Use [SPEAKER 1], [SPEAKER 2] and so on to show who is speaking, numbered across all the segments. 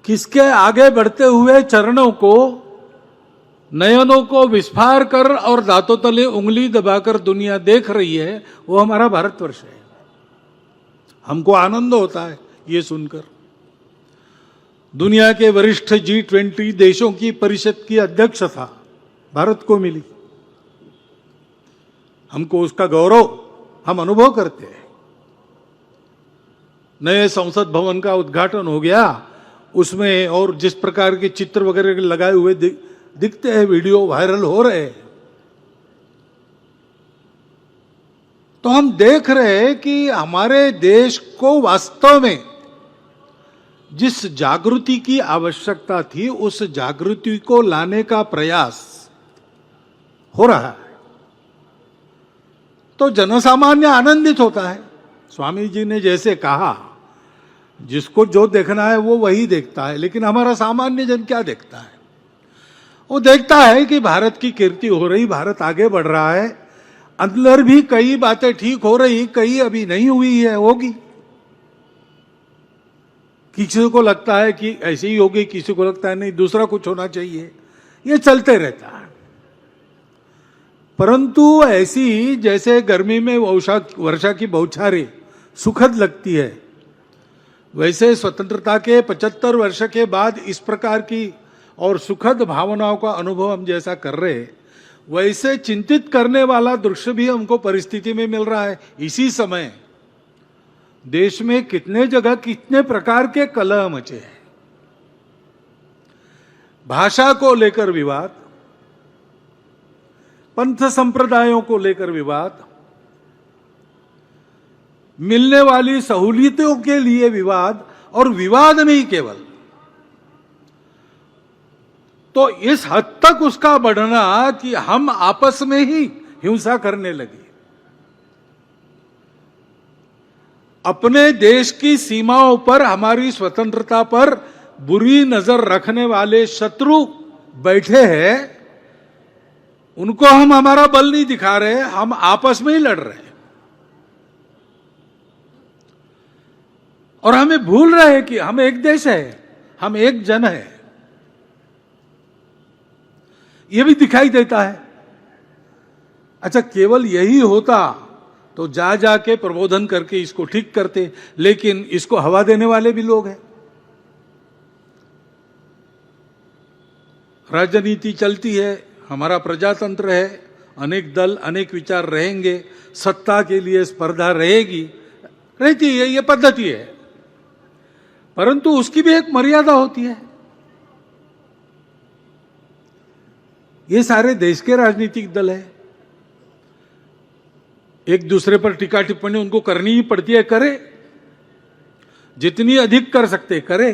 [SPEAKER 1] किसके आगे बढ़ते हुए चरणों को, नयनों को विस्फार कर और दांतों तले उंगली दबाकर दुनिया देख रही है, वो हमारा भारतवर्ष है। हमको आनंद होता है ये सुनकर। दुनिया के वरिष्ठ G20 देशों की परिषद की अध्यक्षता भारत को मिली। हमको उसका गौरव हम अनुभव करते हैं। नए संसद भवन का उद्घाटन हो गया, उसमें और जिस प्रकार के चित्र वगैरह लगाए हुए दिखते हैं, वीडियो वायरल हो रहे हैं, तो हम देख रहे हैं कि हमारे देश को वास्तव में जिस जागृति की आवश्यकता थी, उस जागृति को लाने का प्रयास हो रहा है। तो जनसामान्य आनंदित होता है। स्वामी जी ने जैसे कहा, जिसको जो देखना है वो वही देखता है, लेकिन हमारा सामान्य जन क्या देखता है? वो देखता है कि भारत की कीर्ति हो रही, भारत आगे बढ़ रहा है, अंदर भी कई बातें ठीक हो रही, कई अभी नहीं हुई है, होगी। किसी को लगता है कि ऐसे ही होगी, किसी को लगता है नहीं दूसरा कुछ होना चाहिए, ये चलते रहता है। परंतु ऐसी जैसे गर्मी में वर्षा की बौछारें सुखद लगती है, वैसे स्वतंत्रता के 75 वर्ष के बाद इस प्रकार की और सुखद भावनाओं का अनुभव हम जैसा कर रहे हैं, वैसे चिंतित करने वाला दृश्य भी हमको परिस्थिति में मिल रहा है। इसी समय देश में कितने जगह कितने प्रकार के कलह मचे हैं। भाषा को लेकर विवाद, पंथ संप्रदायों को लेकर विवाद, मिलने वाली सहूलियतों के लिए विवाद, और विवाद नहीं केवल, तो इस हद तक उसका बढ़ना कि हम आपस में ही हिंसा करने लगे। अपने देश की सीमाओं पर हमारी स्वतंत्रता पर बुरी नजर रखने वाले शत्रु बैठे हैं, उनको हम हमारा बल नहीं दिखा रहे, हम आपस में ही लड़ रहे हैं। और हमें भूल रहे हैं कि हम एक देश है, हम एक जन है। यह भी दिखाई देता है। अच्छा, केवल यही होता तो जा जाके प्रबोधन करके इसको ठीक करते, लेकिन इसको हवा देने वाले भी लोग हैं। राजनीति चलती है, हमारा प्रजातंत्र है, अनेक दल अनेक विचार रहेंगे, सत्ता के लिए स्पर्धा रहेगी, रहती है, ये पद्धति है। परंतु उसकी भी एक मर्यादा होती है। ये सारे देश के राजनीतिक दल है, एक दूसरे पर टीका टिप्पणी उनको करनी ही पड़ती है, करे, जितनी अधिक कर सकते करे,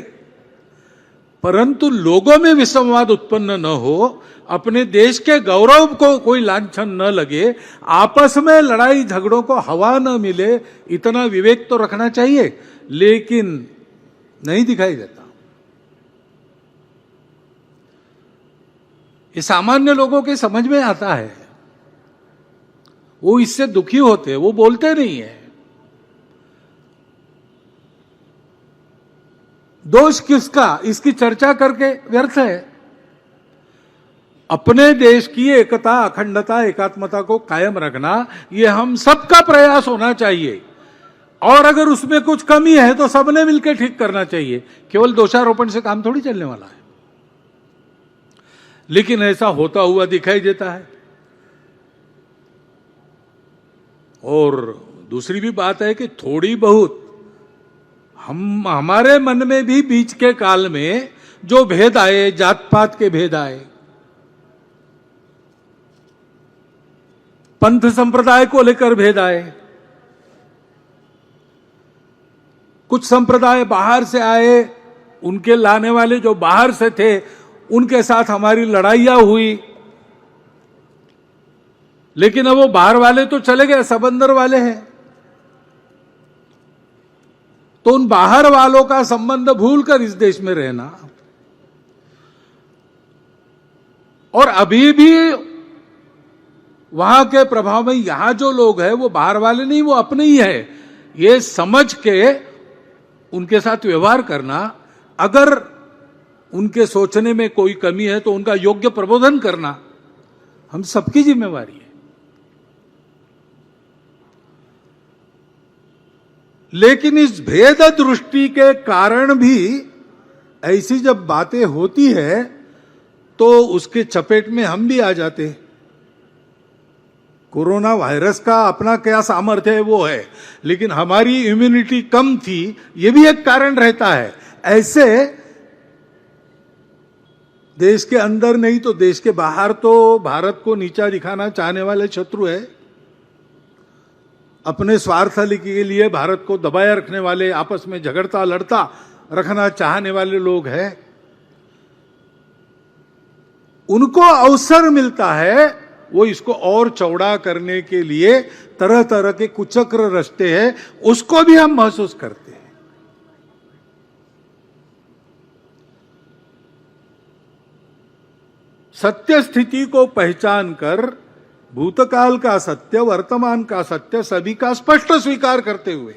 [SPEAKER 1] परंतु लोगों में विसंवाद उत्पन्न न हो, अपने देश के गौरव को कोई लांछन न लगे, आपस में लड़ाई झगड़ों को हवा न मिले, इतना विवेक तो रखना चाहिए, लेकिन नहीं दिखाई देता। ये सामान्य लोगों के समझ में आता है, वो इससे दुखी होते हैं, वो बोलते नहीं है। दोष किसका, इसकी चर्चा करके व्यर्थ है। अपने देश की एकता, अखंडता, एकात्मता को कायम रखना, यह हम सबका प्रयास होना चाहिए। और अगर उसमें कुछ कमी है तो सबने मिलकर ठीक करना चाहिए। केवल दोषारोपण से काम थोड़ी चलने वाला है। लेकिन ऐसा होता हुआ दिखाई देता है। और दूसरी भी बात है कि थोड़ी बहुत हमारे मन में भी बीच के काल में जो भेद आए, जात पात के भेद आए, पंथ संप्रदाय को लेकर भेद आए, कुछ संप्रदाय बाहर से आए, उनके लाने वाले जो बाहर से थे उनके साथ हमारी लड़ाइयां हुई, लेकिन अब वो बाहर वाले तो चले गए, सब अंदर वाले हैं। तो उन बाहर वालों का संबंध भूलकर इस देश में रहना, और अभी भी वहां के प्रभाव में यहां जो लोग हैं वो बाहर वाले नहीं, वो अपने ही है, ये समझ के उनके साथ व्यवहार करना। अगर उनके सोचने में कोई कमी है तो उनका योग्य प्रबोधन करना हम सबकी जिम्मेवारी है। लेकिन इस भेद दृष्टि के कारण भी ऐसी जब बातें होती है तो उसके चपेट में हम भी आ जाते हैं। कोरोना वायरस का अपना क्या सामर्थ्य है वो है, लेकिन हमारी इम्यूनिटी कम थी, ये भी एक कारण रहता है। ऐसे देश के अंदर नहीं तो देश के बाहर तो भारत को नीचा दिखाना चाहने वाले शत्रु है। अपने स्वार्थ के लिए भारत को दबाए रखने वाले, आपस में झगड़ता लड़ता रखना चाहने वाले लोग हैं। उनको अवसर मिलता है, वो इसको और चौड़ा करने के लिए तरह तरह के कुचक्र रचते हैं, उसको भी हम महसूस करते हैं। सत्य स्थिति को पहचान कर भूतकाल का सत्य, वर्तमान का सत्य सभी का स्पष्ट स्वीकार करते हुए,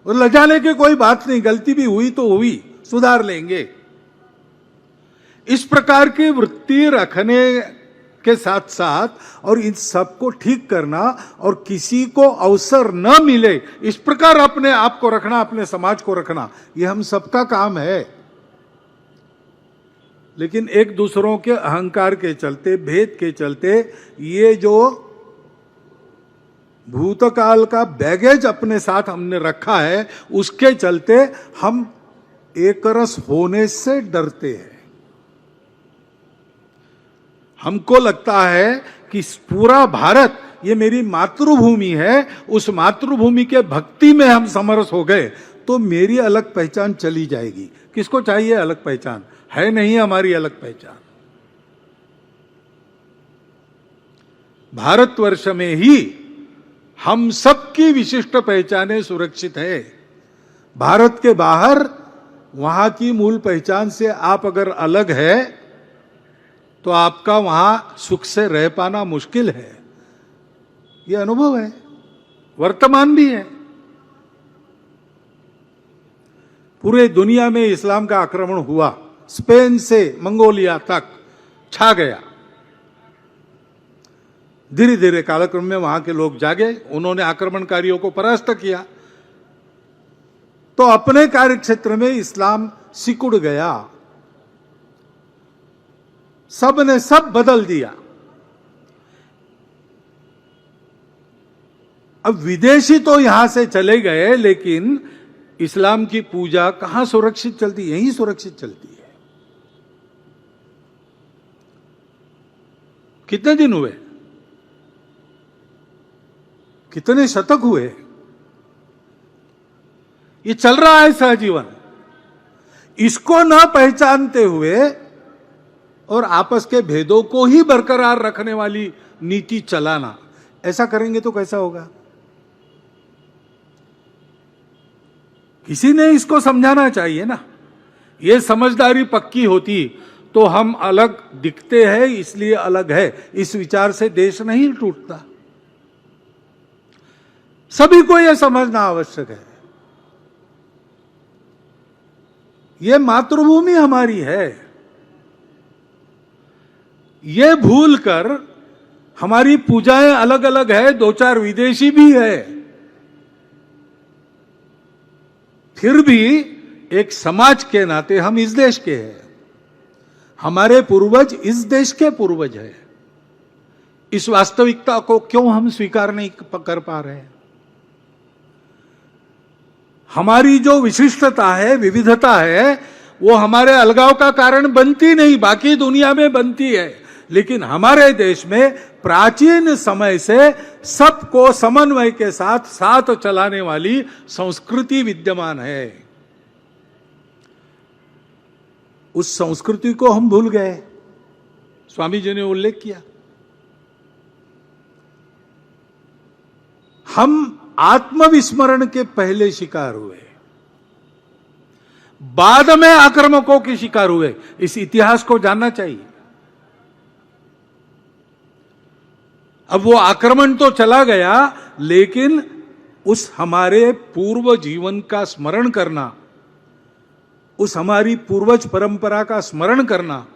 [SPEAKER 1] और लजाने की कोई बात नहीं, गलती भी हुई तो हुई, सुधार लेंगे, इस प्रकार की वृत्ति रखने के साथ साथ और इन सबको ठीक करना और किसी को अवसर न मिले इस प्रकार अपने आप को रखना, अपने समाज को रखना, ये हम सबका काम है। लेकिन एक दूसरों के अहंकार के चलते, भेद के चलते, ये जो भूतकाल का बैगेज अपने साथ हमने रखा है, उसके चलते हम एक रस होने से डरते हैं। हमको लगता है कि पूरा भारत ये मेरी मातृभूमि है, उस मातृभूमि के भक्ति में हम समरस हो गए तो मेरी अलग पहचान चली जाएगी। किसको चाहिए अलग पहचान? है नहीं हमारी अलग पहचान। भारतवर्ष में ही हम सबकी विशिष्ट पहचानें सुरक्षित है। भारत के बाहर वहां की मूल पहचान से आप अगर अलग है तो आपका वहां सुख से रह पाना मुश्किल है। यह अनुभव है, वर्तमान भी है। पूरे दुनिया में इस्लाम का आक्रमण हुआ, स्पेन से मंगोलिया तक छा गया। धीरे धीरे कालक्रम में वहां के लोग जागे, उन्होंने आक्रमणकारियों को परास्त किया, तो अपने कार्यक्षेत्र में इस्लाम सिकुड़ गया। सब ने सब बदल दिया। अब विदेशी तो यहां से चले गए, लेकिन इस्लाम की पूजा कहां सुरक्षित चलती? यहीं सुरक्षित चलती है। कितने दिन हुए, कितने शतक हुए, ये चल रहा है सहजीवन। इसको न पहचानते हुए और आपस के भेदों को ही बरकरार रखने वाली नीति चलाना, ऐसा करेंगे तो कैसा होगा? किसी ने इसको समझाना चाहिए ना। ये समझदारी पक्की होती तो हम अलग दिखते हैं इसलिए अलग है, इस विचार से देश नहीं टूटता। सभी को यह समझना आवश्यक है। यह मातृभूमि हमारी है। ये भूल कर हमारी पूजाएं अलग अलग है, दो चार विदेशी भी है, फिर भी एक समाज के नाते हम इस देश के हैं। हमारे पूर्वज इस देश के पूर्वज है। इस वास्तविकता को क्यों हम स्वीकार नहीं कर पा रहे हैं? हमारी जो विशिष्टता है, विविधता है, वो हमारे अलगाव का कारण बनती नहीं, बाकी दुनिया में बनती है। लेकिन हमारे देश में प्राचीन समय से सबको समन्वय के साथ साथ चलाने वाली संस्कृति विद्यमान है। उस संस्कृति को हम भूल गए। स्वामी जी ने उल्लेख किया, हम आत्मविस्मरण के पहले शिकार हुए, बाद में आक्रामकों के शिकार हुए। इस इतिहास को जानना चाहिए। अब वो आक्रमण तो चला गया, लेकिन उस हमारे पूर्व जीवन का स्मरण करना, उस हमारी पूर्वज परंपरा का स्मरण करना,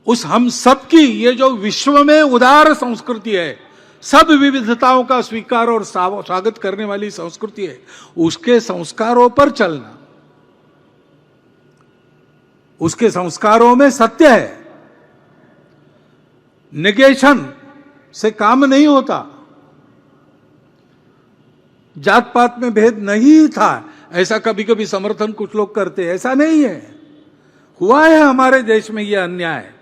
[SPEAKER 1] उस हम सब की ये जो विश्व में उदार संस्कृति है, सब विविधताओं का स्वीकार और स्वागत करने वाली संस्कृति है, उसके संस्कारों पर चलना। उसके संस्कारों में सत्य है, नेगेशन से काम नहीं होता। जात पात में भेद नहीं था, ऐसा कभी कभी समर्थन कुछ लोग करते, ऐसा नहीं है। हुआ है हमारे देश में यह अन्याय।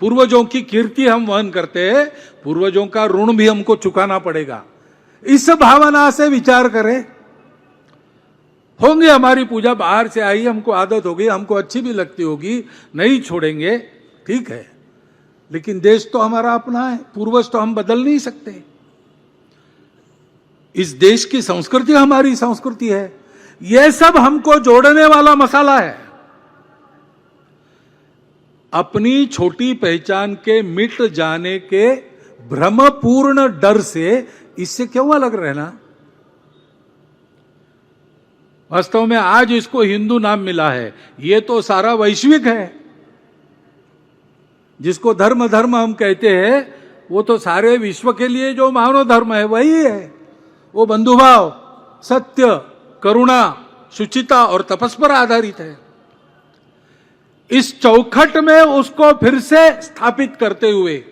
[SPEAKER 1] पूर्वजों की कीर्ति हम वहन करते हैं, पूर्वजों का ऋण भी हमको चुकाना पड़ेगा। इस भावना से विचार करें। होंगे हमारी पूजा बाहर से आई, हमको आदत होगी, हमको अच्छी भी लगती होगी, नहीं छोड़ेंगे, ठीक है, लेकिन देश तो हमारा अपना है, पूर्वज तो हम बदल नहीं सकते। इस देश की संस्कृति हमारी संस्कृति है, यह सब हमको जोड़ने वाला मसाला है। अपनी छोटी पहचान के मिट जाने के भ्रमपूर्ण डर से इससे क्यों अलग रहना? वास्तव में आज इसको हिंदू नाम मिला है, ये तो सारा वैश्विक है। जिसको धर्म धर्म हम कहते हैं, वो तो सारे विश्व के लिए जो मानव धर्म है वही है। वो बंधुभाव, सत्य, करुणा, शुचिता और तपस पर आधारित है। इस चौखट में उसको फिर से स्थापित करते हुए,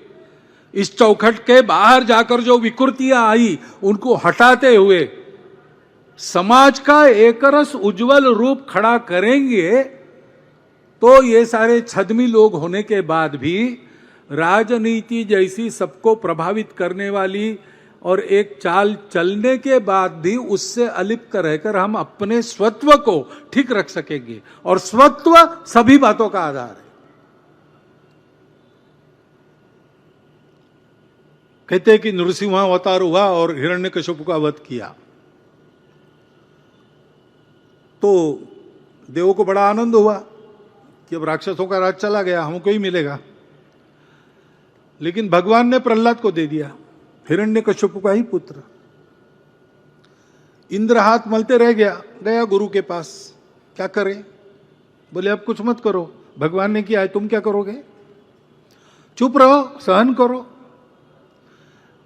[SPEAKER 1] इस चौखट के बाहर जाकर जो विकृतियां आई उनको हटाते हुए समाज का एकरस उज्जवल रूप खड़ा करेंगे, तो ये सारे छद्मी लोग होने के बाद भी राजनीति जैसी सबको प्रभावित करने वाली और एक चाल चलने के बाद भी उससे अलिप्त रहकर हम अपने स्वत्व को ठीक रख सकेंगे। और स्वत्व सभी बातों का आधार है। कहते हैं कि नृसिंह अवतार हुआ और हिरण्यकशिपु का वध किया, तो देवों को बड़ा आनंद हुआ कि अब राक्षसों का राज चला गया, हमको ही मिलेगा। लेकिन भगवान ने प्रहलाद को दे दिया, हिरण्यकशिपु का ही पुत्र। इंद्र हाथ मलते रह गया गुरु के पास, क्या करे? बोले अब कुछ मत करो, भगवान ने किया है, तुम क्या करोगे? चुप रहो, सहन करो।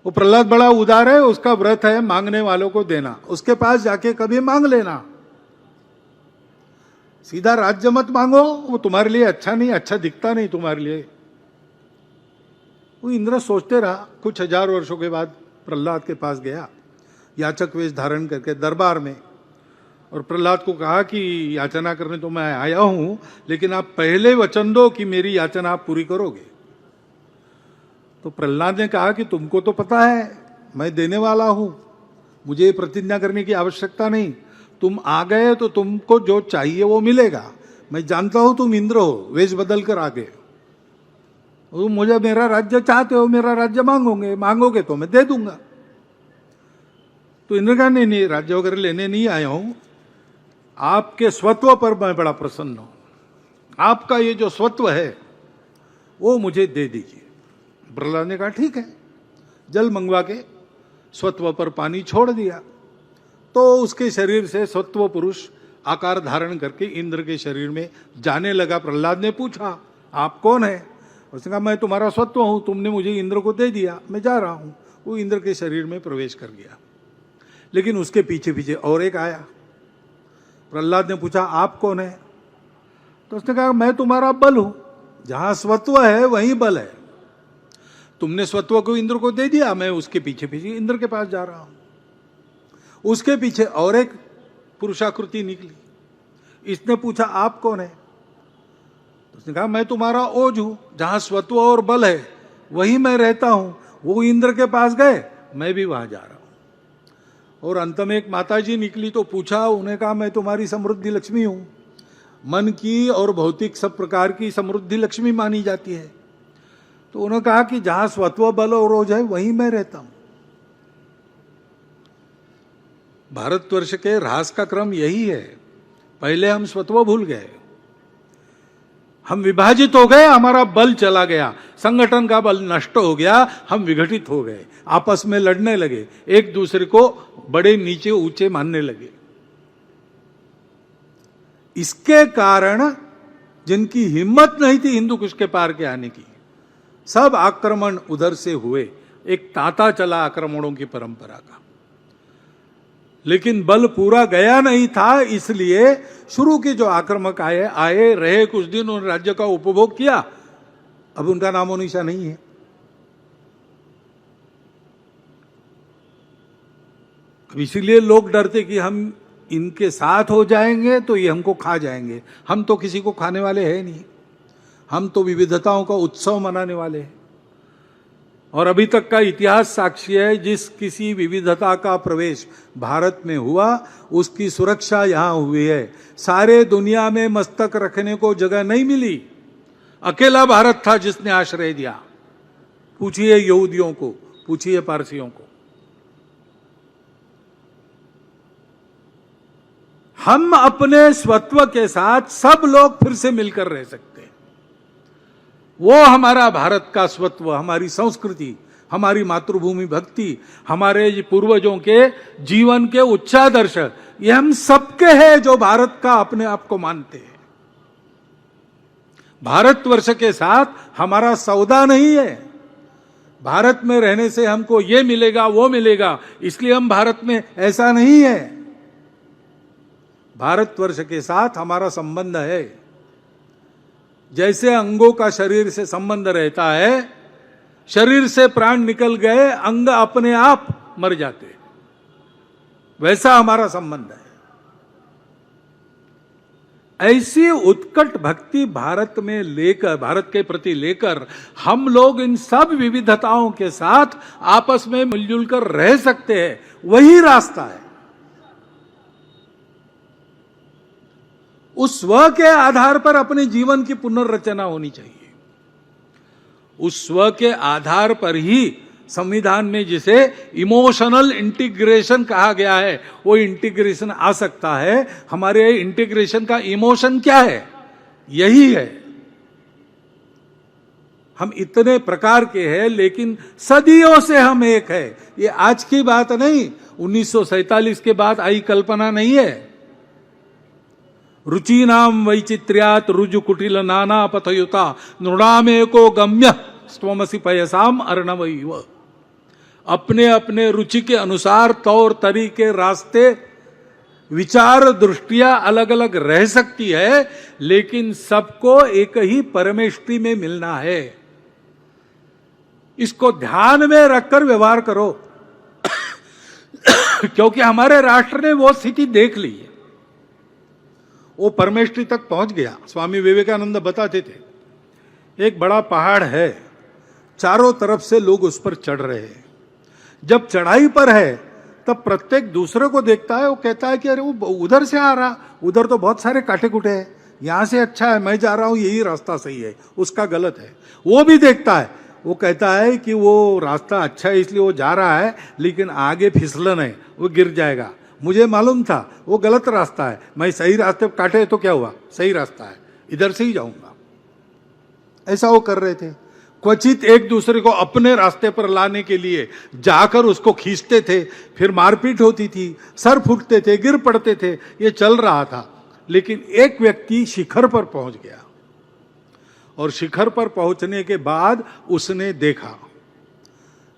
[SPEAKER 1] वो प्रहलाद बड़ा उदार है, उसका व्रत है मांगने वालों को देना। उसके पास जाके कभी मांग लेना, सीधा राज्य मत मांगो, वो तुम्हारे लिए अच्छा नहीं, अच्छा दिखता नहीं तुम्हारे लिए। वो इंद्र सोचते रहा। कुछ हजार वर्षों के बाद प्रहलाद के पास गया, याचक वेश धारण करके दरबार में, और प्रहलाद को कहा कि याचना करने तो मैं आया हूं, लेकिन आप पहले वचन दो कि मेरी याचना आप पूरी करोगे। तो प्रहलाद ने कहा कि तुमको तो पता है मैं देने वाला हूं, मुझे प्रतिज्ञा करने की आवश्यकता नहीं। तुम आ गए तो तुमको जो चाहिए वो मिलेगा। मैं जानता हूं तुम इंद्र हो, वेश बदल कर आ गए। मुझे मेरा राज्य चाहते हो, मेरा राज्य मांगोगे तो मैं दे दूंगा। तो इंद्र का नहीं, राज्य वगैरह लेने नहीं आया हूं, आपके स्वत्व पर मैं बड़ा प्रसन्न हूं। आपका ये जो स्वत्व है वो मुझे दे दीजिए। प्रहलाद ने कहा ठीक है। जल मंगवा के स्वत्व पर पानी छोड़ दिया, तो उसके शरीर से स्वत्व पुरुष आकार धारण करके इंद्र के शरीर में जाने लगा। प्रहलाद ने पूछा आप कौन है? उसने कहा मैं तुम्हारा स्वत्व हूं, तुमने मुझे इंद्र को दे दिया, मैं जा रहा हूं। वो इंद्र के शरीर में प्रवेश कर गया। लेकिन उसके पीछे पीछे और एक आया। प्रहलाद ने पूछा आप कौन है? तो उसने कहा मैं तुम्हारा बल हूं, जहां स्वत्व है वहीं बल है। तुमने स्वत्व को इंद्र को दे दिया, मैं उसके पीछे पीछे इंद्र के पास जा रहा हूं। उसके पीछे और एक पुरुषाकृति निकली। इसने पूछा आप कौन है? उसने कहा मैं तुम्हारा ओज हूं, जहां स्वत्व और बल है वहीं मैं रहता हूं। वो इंद्र के पास गए, मैं भी वहां जा रहा हूं। और अंत में एक माताजी निकली तो पूछा, उन्हें कहा मैं तुम्हारी समृद्धि लक्ष्मी हूं, मन की और भौतिक सब प्रकार की समृद्धि लक्ष्मी मानी जाती है। तो उन्होंने कहा कि जहां स्वत्व बल और ओज है वहीं मैं रहता हूं। भारतवर्ष के ह्रास का क्रम यही है। पहले हम स्वत्व भूल गए, हम विभाजित हो गए, हमारा बल चला गया, संगठन का बल नष्ट हो गया, हम विघटित हो गए, आपस में लड़ने लगे, एक दूसरे को बड़े नीचे ऊंचे मानने लगे। इसके कारण जिनकी हिम्मत नहीं थी हिंदू कुश के पार के आने की, सब आक्रमण उधर से हुए। एक तांता चला आक्रमणों की परंपरा का, लेकिन बल पूरा गया नहीं था, इसलिए शुरू के जो आक्रमक आए रहे कुछ दिन, उन राज्य का उपभोग किया, अब उनका नामो निशा नहीं है। अब इसीलिए लोग डरते कि हम इनके साथ हो जाएंगे तो ये हमको खा जाएंगे। हम तो किसी को खाने वाले हैं नहीं, हम तो विविधताओं का उत्सव मनाने वाले हैं। और अभी तक का इतिहास साक्षी है, जिस किसी विविधता का प्रवेश भारत में हुआ उसकी सुरक्षा यहां हुई है। सारे दुनिया में मस्तक रखने को जगह नहीं मिली, अकेला भारत था जिसने आश्रय दिया। पूछिए यहूदियों को, पूछिए पारसियों को। हम अपने स्वत्व के साथ सब लोग फिर से मिलकर रह सकते हैं। वो हमारा भारत का स्वत्व, हमारी संस्कृति, हमारी मातृभूमि भक्ति, हमारे पूर्वजों के जीवन के उच्चादर्श, ये हम सबके हैं जो भारत का अपने आप को मानते हैं। भारतवर्ष के साथ हमारा सौदा नहीं है। भारत में रहने से हमको ये मिलेगा वो मिलेगा इसलिए हम भारत में, ऐसा नहीं है। भारतवर्ष के साथ हमारा संबंध है। जैसे अंगों का शरीर से संबंध रहता है, शरीर से प्राण निकल गए अंग अपने आप मर जाते, वैसा हमारा संबंध है। ऐसी उत्कट भक्ति भारत में लेकर, भारत के प्रति लेकर हम लोग इन सब विविधताओं के साथ आपस में मिलजुल कर रह सकते हैं, वही रास्ता है। उस स्व के आधार पर अपने जीवन की पुनर्रचना होनी चाहिए। उस स्व के आधार पर ही संविधान में जिसे इमोशनल इंटीग्रेशन कहा गया है, वो इंटीग्रेशन आ सकता है। हमारे इंटीग्रेशन का इमोशन क्या है? यही है। हम इतने प्रकार के हैं लेकिन सदियों से हम एक है। ये आज की बात नहीं, 1947 के बाद आई कल्पना नहीं है। रुचिनाम वैचित्र्यात रुजु कुटिल नाना पथयुता नृणामेको गम्य स्वमसि पयसाम अर्णवैव। अपने अपने रुचि के अनुसार तौर तरीके, रास्ते, विचार, दृष्टियां अलग अलग रह सकती है, लेकिन सबको एक ही परमेष्टि में मिलना है। इसको ध्यान में रखकर व्यवहार करो क्योंकि हमारे राष्ट्र ने वो स्थिति देख ली है, वो परमेष्टि तक पहुंच गया। स्वामी विवेकानंद बताते थे, एक बड़ा पहाड़ है, चारों तरफ से लोग उस पर चढ़ रहे हैं। जब चढ़ाई पर है तब प्रत्येक दूसरे को देखता है, वो कहता है कि अरे वो उधर से आ रहा, उधर तो बहुत सारे कांटे कुटे हैं, यहां से अच्छा है, मैं जा रहा हूं, यही रास्ता सही है, उसका गलत है। वो भी देखता है, वो कहता है कि वो रास्ता अच्छा है इसलिए वो जा रहा है, लेकिन आगे फिसलन है, वो गिर जाएगा। मुझे मालूम था वो गलत रास्ता है, मैं सही रास्ते पर काटे तो क्या हुआ, सही रास्ता है, इधर से ही जाऊंगा। ऐसा वो कर रहे थे। क्वचित एक दूसरे को अपने रास्ते पर लाने के लिए जाकर उसको खींचते थे, फिर मारपीट होती थी, सर फूटते थे, गिर पड़ते थे, ये चल रहा था। लेकिन एक व्यक्ति शिखर पर पहुंच गया और शिखर पर पहुंचने के बाद उसने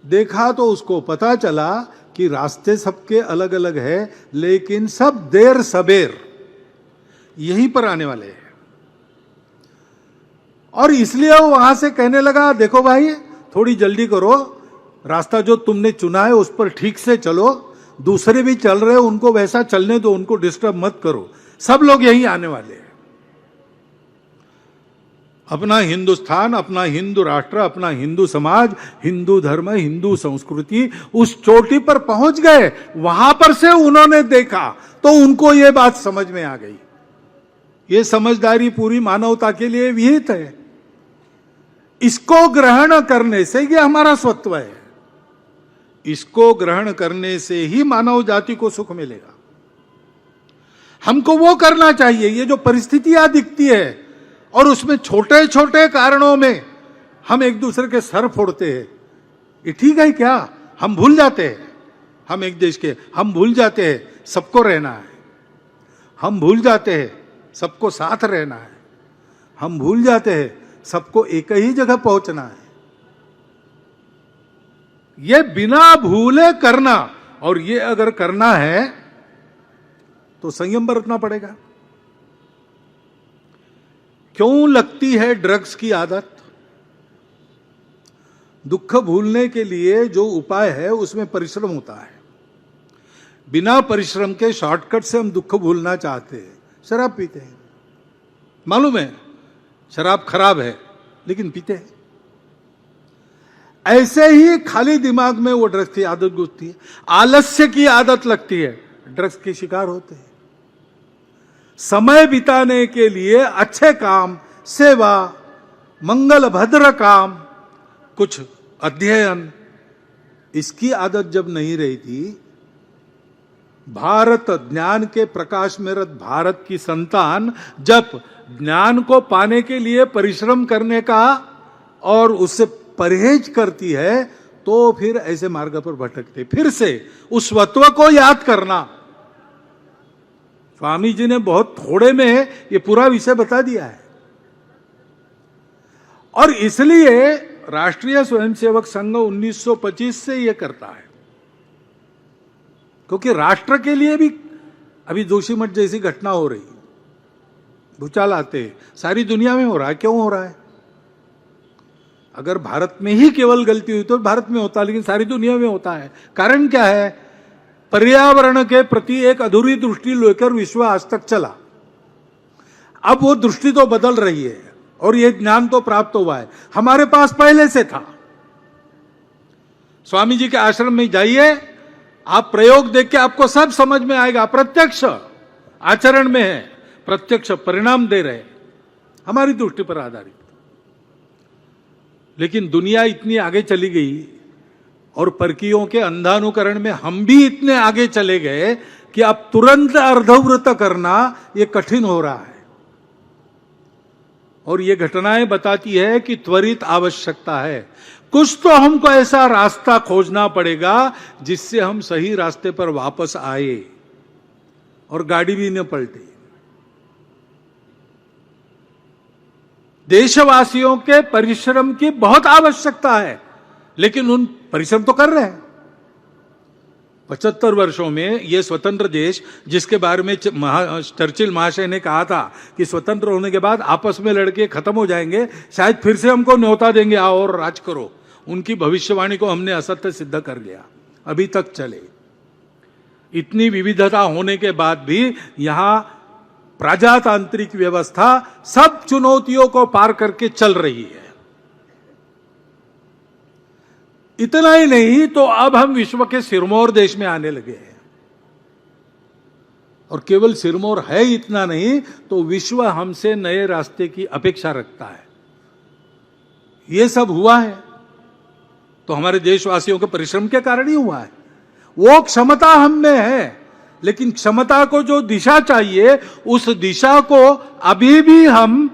[SPEAKER 1] देखा तो उसको पता चला कि रास्ते सबके अलग अलग है, लेकिन सब देर सबेर यहीं पर आने वाले हैं। और इसलिए वो वहां से कहने लगा, देखो भाई थोड़ी जल्दी करो, रास्ता जो तुमने चुना है उस पर ठीक से चलो, दूसरे भी चल रहे उनको वैसा चलने दो, उनको डिस्टर्ब मत करो, सब लोग यहीं आने वाले हैं। अपना हिंदुस्तान, अपना हिंदू राष्ट्र, अपना हिंदू समाज, हिंदू धर्म, हिंदू संस्कृति उस चोटी पर पहुंच गए। वहां पर से उन्होंने देखा तो उनको ये बात समझ में आ गई। ये समझदारी पूरी मानवता के लिए विहित है। इसको ग्रहण करने से ये हमारा स्वत्व है, इसको ग्रहण करने से ही मानव जाति को सुख मिलेगा। हमको वो करना चाहिए। ये जो परिस्थितियां दिखती है और उसमें छोटे छोटे कारणों में हम एक दूसरे के सर फोड़ते हैं, ये ठीक है क्या? हम भूल जाते हैं, हम एक देश के, हम भूल जाते हैं सबको रहना है, हम भूल जाते हैं सबको साथ रहना है। हम भूल जाते हैं सबको एक ही जगह पहुंचना है। ये बिना भूले करना, और ये अगर करना है तो संयम बरतना पड़ेगा। क्यों लगती है ड्रग्स की आदत? दुख भूलने के लिए जो उपाय है उसमें परिश्रम होता है। बिना परिश्रम के शॉर्टकट से हम दुख भूलना चाहते हैं, शराब पीते हैं। मालूम है शराब खराब है, लेकिन पीते हैं। ऐसे ही खाली दिमाग में वो ड्रग्स की आदत घुसती है। आलस्य की आदत लगती है, ड्रग्स के शिकार होते हैं। समय बिताने के लिए अच्छे काम, सेवा, मंगल भद्र काम, कुछ अध्ययन, इसकी आदत जब नहीं रही थी, भारत ज्ञान के प्रकाश में रत भारत की संतान जब ज्ञान को पाने के लिए परिश्रम करने का और उससे परहेज करती है, तो फिर ऐसे मार्ग पर भटकते। फिर से उस स्वत्व को याद करना। स्वामी जी ने बहुत थोड़े में ये पूरा विषय बता दिया है। और इसलिए राष्ट्रीय स्वयंसेवक संघ 1925 से ये करता है, क्योंकि राष्ट्र के लिए भी अभी जोशीमठ जैसी घटना हो रही, भूचाल आते, सारी दुनिया में हो रहा है। क्यों हो रहा है? अगर भारत में ही केवल गलती हुई तो भारत में होता, लेकिन सारी दुनिया में होता है। कारण क्या है? पर्यावरण के प्रति एक अधूरी दृष्टि लेकर विश्व आज तक चला। अब वो दृष्टि तो बदल रही है और ये ज्ञान तो प्राप्त हुआ है, हमारे पास पहले से था। स्वामी जी के आश्रम में जाइए, आप प्रयोग देख के आपको सब समझ में आएगा। प्रत्यक्ष आचरण में है, प्रत्यक्ष परिणाम दे रहे, हमारी दृष्टि पर आधारित। लेकिन दुनिया इतनी आगे चली गई और परकीयों के अंधानुकरण में हम भी इतने आगे चले गए कि अब तुरंत अर्धव्रत करना यह कठिन हो रहा है। और ये घटनाएं बताती है कि त्वरित आवश्यकता है। कुछ तो हमको ऐसा रास्ता खोजना पड़ेगा जिससे हम सही रास्ते पर वापस आए और गाड़ी भी न पलटे। देशवासियों के परिश्रम की बहुत आवश्यकता है, लेकिन उन परिश्रम तो कर रहे हैं। 75 वर्षों में ये स्वतंत्र देश, जिसके बारे में चर्चिल महाशय ने कहा था कि स्वतंत्र होने के बाद आपस में लड़के खत्म हो जाएंगे, शायद फिर से हमको न्योता देंगे, आओ और राज करो। उनकी भविष्यवाणी को हमने असत्य सिद्ध कर लिया। अभी तक चले। इतनी विविधता होने के बाद भी यहां प्रजातांत्रिक व्यवस्था सब चुनौतियों को पार करके चल रही है। इतना ही नहीं तो अब हम विश्व के सिरमौर देश में आने लगे हैं। और केवल सिरमौर है इतना नहीं तो विश्व हमसे नए रास्ते की अपेक्षा रखता है। यह सब हुआ है तो हमारे देशवासियों के परिश्रम के कारण ही हुआ है। वो क्षमता हम में है, लेकिन क्षमता को जो दिशा चाहिए उस दिशा को अभी भी हम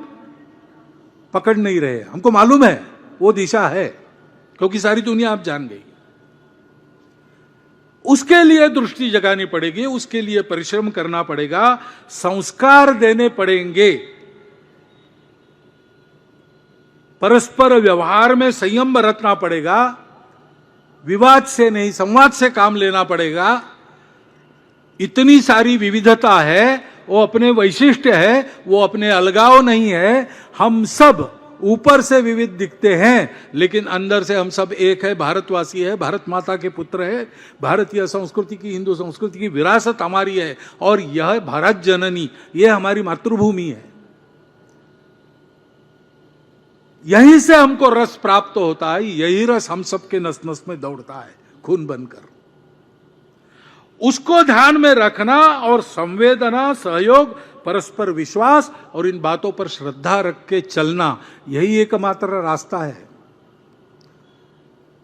[SPEAKER 1] पकड़ नहीं रहे। हमको मालूम है वो दिशा है, क्योंकि सारी दुनिया आप जान गई। उसके लिए दृष्टि जगानी पड़ेगी, उसके लिए परिश्रम करना पड़ेगा, संस्कार देने पड़ेंगे, परस्पर व्यवहार में संयम बरतना पड़ेगा, विवाद से नहीं संवाद से काम लेना पड़ेगा। इतनी सारी विविधता है, वो अपने वैशिष्ट्य है, वो अपने अलगाव नहीं है। हम सब ऊपर से विविध दिखते हैं, लेकिन अंदर से हम सब एक है, भारतवासी है, भारत माता के पुत्र है। भारतीय संस्कृति की, हिंदू संस्कृति की विरासत हमारी है और यह भारत जननी, यह हमारी मातृभूमि है। यहीं से हमको रस प्राप्त होता है, यही रस हम सबके नस नस में दौड़ता है, खून बनकर। उसको ध्यान में रखना और संवेदना, सहयोग, परस्पर विश्वास और इन बातों पर श्रद्धा रख के चलना, यही एकमात्र रास्ता है।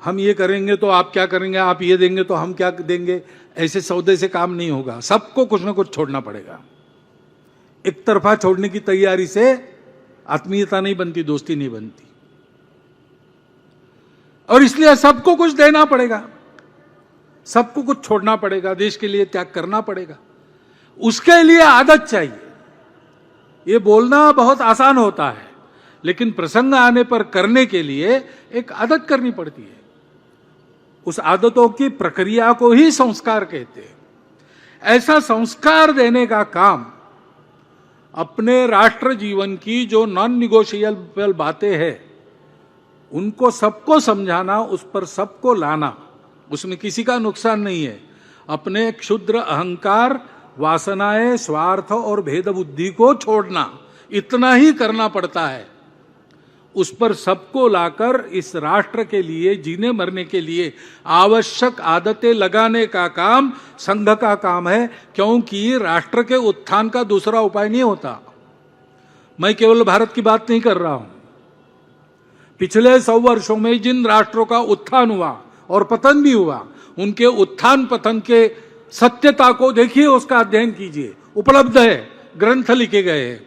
[SPEAKER 1] हम ये करेंगे तो आप क्या करेंगे, आप ये देंगे तो हम क्या देंगे, ऐसे सौदे से काम नहीं होगा। सबको कुछ ना कुछ छोड़ना पड़ेगा। एक तरफा छोड़ने की तैयारी से आत्मीयता नहीं बनती, दोस्ती नहीं बनती। और इसलिए सबको कुछ देना पड़ेगा, सबको कुछ छोड़ना पड़ेगा, देश के लिए त्याग करना पड़ेगा। उसके लिए आदत चाहिए। ये बोलना बहुत आसान होता है, लेकिन प्रसंग आने पर करने के लिए एक आदत करनी पड़ती है। उस आदतों की प्रक्रिया को ही संस्कार कहते हैं। ऐसा संस्कार देने का काम अपने राष्ट्र जीवन की जो नॉन निगोशिएबल बातें हैं उनको सबको समझाना, उस पर सबको लाना, उसमें किसी का नुकसान नहीं है। अपने क्षुद्र अहंकार, वासनाएं, स्वार्थ और भेद बुद्धि को छोड़ना, इतना ही करना पड़ता है। उस पर सबको लाकर इस राष्ट्र के लिए, जीने मरने के लिए आवश्यक आदतें लगाने का काम संघ का काम है, क्योंकि राष्ट्र के उत्थान का दूसरा उपाय नहीं होता। मैं केवल भारत की बात नहीं कर रहा हूं। पिछले 100 वर्षों में जिन राष्ट्रों का उत्थान हुआ और पतन भी हुआ, उनके उत्थान पतन के सत्यता को देखिए, उसका अध्ययन कीजिए, उपलब्ध है, ग्रंथ लिखे गए हैं।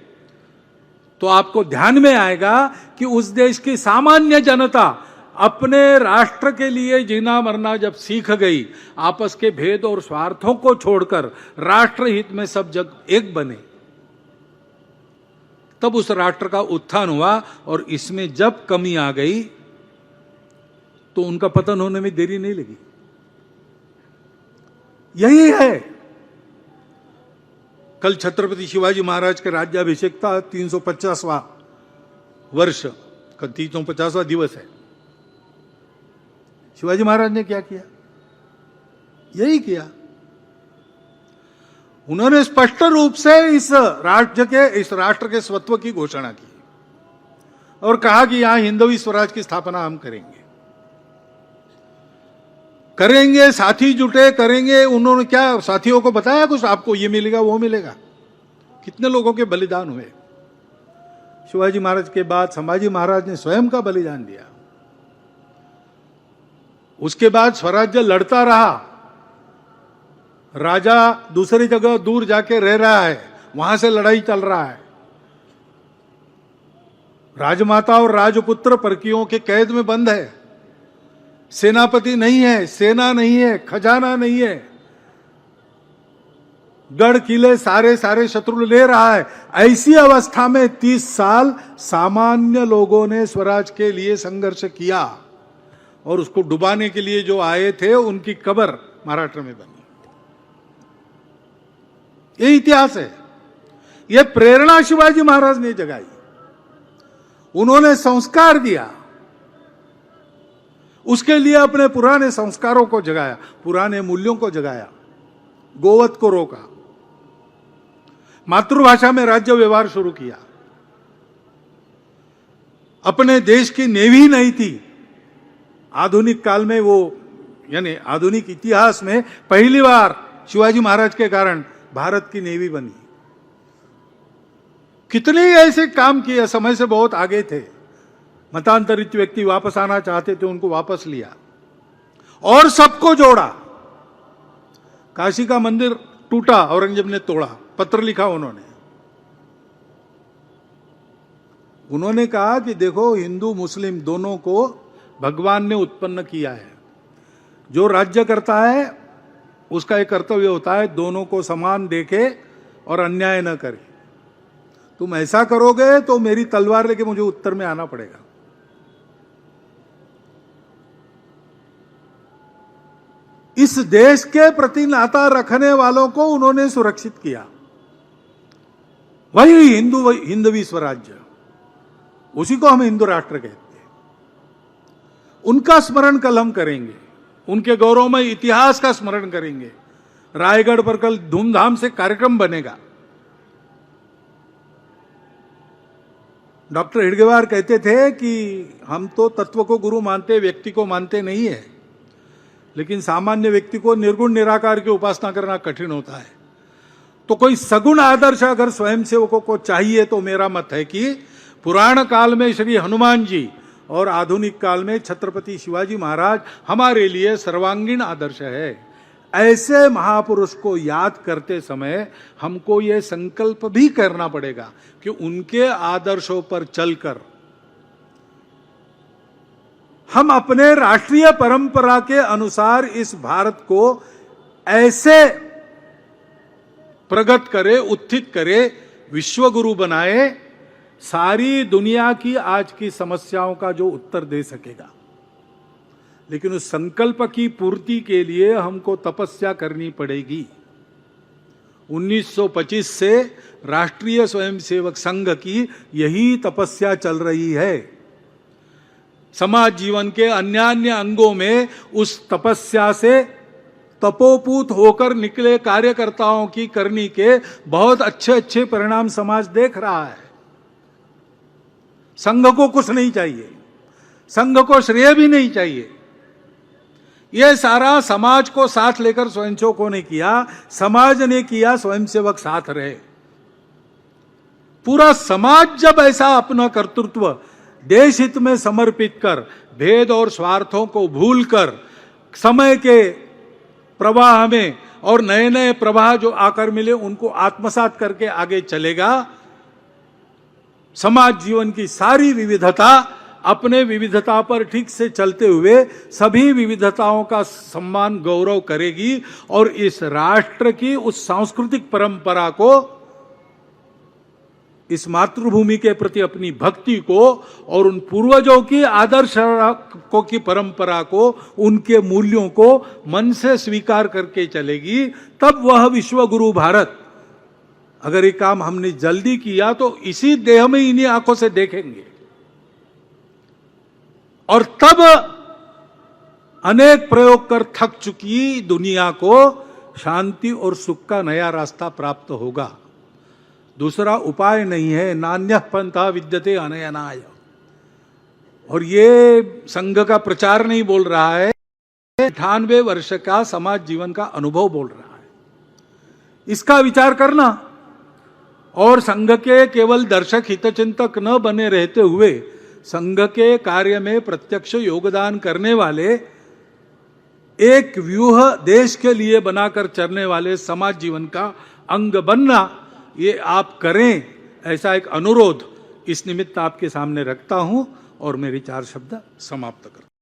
[SPEAKER 1] तो आपको ध्यान में आएगा कि उस देश की सामान्य जनता अपने राष्ट्र के लिए जीना मरना जब सीख गई, आपस के भेद और स्वार्थों को छोड़कर राष्ट्र हित में सब जग एक बने, तब उस राष्ट्र का उत्थान हुआ। और इसमें जब कमी आ गई तो उनका पतन होने में देरी नहीं लगी। यही है। कल छत्रपति शिवाजी महाराज के राज्याभिषेक था, 350वां वर्ष, 350वां दिवस है। शिवाजी महाराज ने क्या किया? यही किया। उन्होंने स्पष्ट रूप से इस राष्ट्र के स्वत्व की घोषणा की और कहा कि यहां हिंदवी स्वराज की स्थापना हम करेंगे, साथी जुटे करेंगे। उन्होंने क्या साथियों को बताया कुछ? आपको ये मिलेगा वो मिलेगा? कितने लोगों के बलिदान हुए। शिवाजी महाराज के बाद संभाजी महाराज ने स्वयं का बलिदान दिया। उसके बाद स्वराज्य लड़ता रहा। राजा दूसरी जगह दूर जाके रह रहा है, वहां से लड़ाई चल रहा है। राजमाता और राजपुत्र परकियों के कैद में बंद है। सेनापति नहीं है, सेना नहीं है, खजाना नहीं है, गढ़ किले सारे शत्रु ले रहा है। ऐसी अवस्था में 30 साल सामान्य लोगों ने स्वराज के लिए संघर्ष किया और उसको डुबाने के लिए जो आए थे उनकी कब्र महाराष्ट्र में बनी। ये इतिहास है। ये प्रेरणा शिवाजी महाराज ने जगाई। उन्होंने संस्कार दिया, उसके लिए अपने पुराने संस्कारों को जगाया, पुराने मूल्यों को जगाया, गोवध को रोका, मातृभाषा में राज्य व्यवहार शुरू किया। अपने देश की नेवी नहीं थी। आधुनिक काल में वो, यानी आधुनिक इतिहास में पहली बार शिवाजी महाराज के कारण भारत की नेवी बनी। कितने ऐसे काम किए, समय से बहुत आगे थे। मतांतरित व्यक्ति वापस आना चाहते थे, उनको वापस लिया और सबको जोड़ा। काशी का मंदिर टूटा, औरंगजेब ने तोड़ा, पत्र लिखा उन्होंने कहा कि देखो, हिंदू मुस्लिम दोनों को भगवान ने उत्पन्न किया है। जो राज्य करता है उसका एक कर्तव्य होता है दोनों को समान देखे और अन्याय न करे। तुम ऐसा करोगे तो मेरी तलवार लेके मुझे उत्तर में आना पड़ेगा। इस देश के प्रति नाता रखने वालों को उन्होंने सुरक्षित किया। वही हिंदवी स्वराज्य, उसी को हम हिंदू राष्ट्र कहते हैं। उनका स्मरण कल हम करेंगे, उनके गौरवमय इतिहास का स्मरण करेंगे। रायगढ़ पर कल धूमधाम से कार्यक्रम बनेगा। डॉक्टर हेडगेवार कहते थे कि हम तो तत्व को गुरु मानते, व्यक्ति को मानते नहीं है, लेकिन सामान्य व्यक्ति को निर्गुण निराकार की उपासना करना कठिन होता है। तो कोई सगुण आदर्श अगर स्वयंसेवकों को चाहिए तो मेरा मत है कि पुराण काल में श्री हनुमान जी और आधुनिक काल में छत्रपति शिवाजी महाराज हमारे लिए सर्वांगीण आदर्श है। ऐसे महापुरुष को याद करते समय हमको ये संकल्प भी करना पड़ेगा कि उनके आदर्शों पर चलकर हम अपने राष्ट्रीय परंपरा के अनुसार इस भारत को ऐसे प्रगत करें, उत्थित करें विश्व गुरु बनाए, सारी दुनिया की आज की समस्याओं का जो उत्तर दे सकेगा। लेकिन उस संकल्प की पूर्ति के लिए हमको तपस्या करनी पड़ेगी। 1925 से राष्ट्रीय स्वयंसेवक संघ की यही तपस्या चल रही है। समाज जीवन के अन्य अन्य अंगों में उस तपस्या से तपोपूत होकर निकले कार्यकर्ताओं की करनी के बहुत अच्छे अच्छे परिणाम समाज देख रहा है। संघ को कुछ नहीं चाहिए, संघ को श्रेय भी नहीं चाहिए। यह सारा समाज को साथ लेकर स्वयंसेवकों ने किया, समाज ने किया, स्वयंसेवक साथ रहे। पूरा समाज जब ऐसा अपना कर्तृत्व देश हित में समर्पित कर, भेद और स्वार्थों को भूलकर समय के प्रवाह में और नए नए प्रवाह जो आकर मिले उनको आत्मसात करके आगे चलेगा, समाज जीवन की सारी विविधता अपने विविधता पर ठीक से चलते हुए सभी विविधताओं का सम्मान गौरव करेगी और इस राष्ट्र की उस सांस्कृतिक परंपरा को, इस मातृभूमि के प्रति अपनी भक्ति को और उन पूर्वजों की आदर्श को की परंपरा को, उनके मूल्यों को मन से स्वीकार करके चलेगी। तब वह विश्व गुरु भारत, अगर ये काम हमने जल्दी किया तो इसी देह में इन्हीं आंखों से देखेंगे और तब अनेक प्रयोग कर थक चुकी दुनिया को शांति और सुख का नया रास्ता प्राप्त होगा। दूसरा उपाय नहीं है। नान्यः पंथा विद्यते अनयनाय। और ये संघ का प्रचार नहीं बोल रहा है, 98 वर्ष का समाज जीवन का अनुभव बोल रहा है। इसका विचार करना और संघ के केवल दर्शक हितचिंतक न बने रहते हुए संघ के कार्य में प्रत्यक्ष योगदान करने वाले, एक व्यूह देश के लिए बनाकर चलने वाले समाज जीवन का अंग बनना, ये आप करें, ऐसा एक अनुरोध इस निमित्त आपके सामने रखता हूं और मेरी 4 शब्द समाप्त करता हूं।